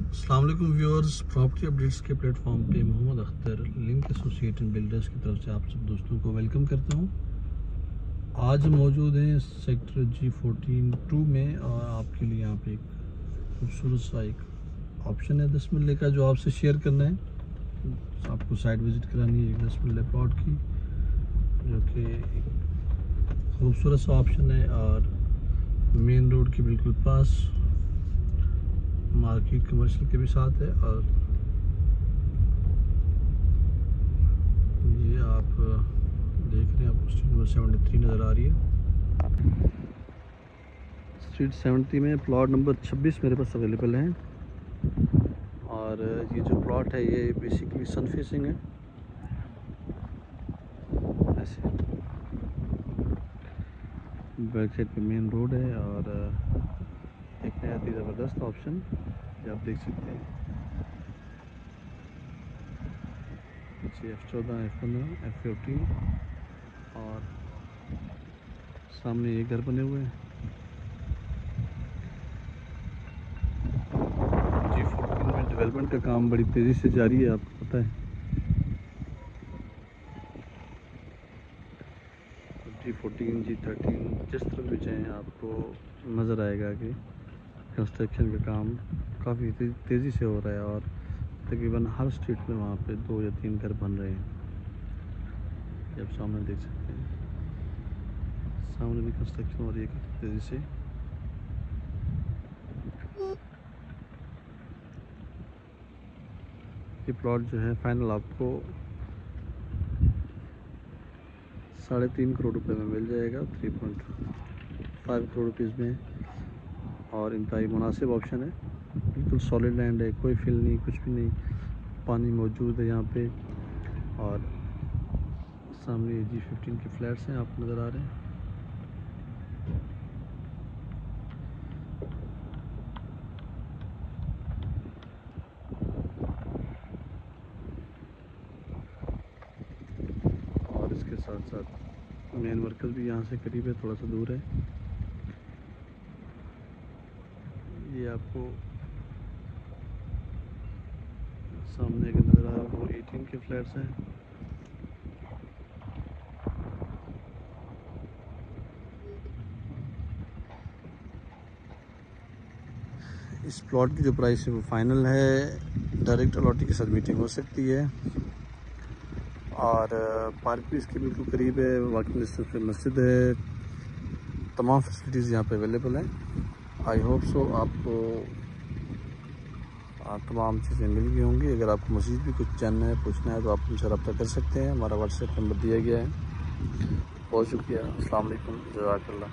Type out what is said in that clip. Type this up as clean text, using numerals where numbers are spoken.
अस्सलाम वालेकुम viewers, property updates के प्लेटफॉर्म पे Mohammad Akhtar link associate and builders की तरफ से आप सब दोस्तों को वेलकम करता हूं। आज मौजूद हैं सेक्टर G14-2 में और आपके लिए यहाँ पे एक खूबसूरत सा एक ऑप्शन है 10 मरले का, जो आपसे शेयर करना है। आपको साइट विज़िट करानी है एक 10 मरले प्लॉट की, जो कि एक खूबसूरत सा ऑप्शन है और मेन रोड के बिल्कुल पास, मार्केट कमर्शियल के भी साथ है। और ये आप देख रहे हैं, आपको स्ट्रीट नंबर 73 नज़र आ रही है। स्ट्रीट 70 में प्लॉट नंबर 26 मेरे पास अवेलेबल है। और ये जो प्लॉट है ये बेसिकली सन फेसिंग है। ऐसे बैक साइड पे मेन रोड है और एक नया ही ज़बरदस्त ऑप्शन जो आप देख सकते हैं। F14, F15, F14 और सामने ये घर बने हुए हैं। G14 में डेवलपमेंट का काम बड़ी तेज़ी से जारी है, आपको पता है। G14, G13 जिस तरफ भी जाएँ आपको नज़र आएगा कि कंस्ट्रक्शन का काम काफ़ी तेज़ी से हो रहा है और तकरीबन हर स्ट्रीट में वहाँ पे 2 या 3 घर बन रहे हैं। जब सामने देख सकते हैं, सामने भी कंस्ट्रक्शन हो रही है काफ़ी तेज़ी से। ये प्लॉट जो है फाइनल आपको 3.5 करोड़ रुपए में मिल जाएगा, 3.5 करोड़ रुपीज़ में। और इंतहाई मुनासिब ऑप्शन है, बिल्कुल सॉलिड लैंड है, कोई फिल नहीं, कुछ भी नहीं, पानी मौजूद है यहाँ पे। और सामने G15 के फ्लैट्स हैं, आपको नज़र आ रहे हैं। और इसके साथ साथ मेन मरकज़ भी यहाँ से करीब है, थोड़ा सा दूर है। ये आपको सामने का नज़र आ रहा है, वो 18 के फ्लैट्स हैं। इस प्लॉट की जो प्राइस है वो फाइनल है, डायरेक्ट अलॉटी के साथ मीटिंग हो सकती है। और पार्क भी इसके बिल्कुल करीब है, वॉकिंग डिस्टेंस पे मस्जिद है, तमाम फैसिलिटीज़ यहाँ पे अवेलेबल हैं। आई होप सो आपको तमाम चीज़ें मिल गई होंगी। अगर आपको मज़ीद भी कुछ जानना है, पूछना है, तो आप मुझसे रब्ता कर सकते हैं। हमारा व्हाट्सएप नंबर दिया गया है। बहुत शुक्रिया। अस्सलाम वालेकुम, जज़ाकल्लाह।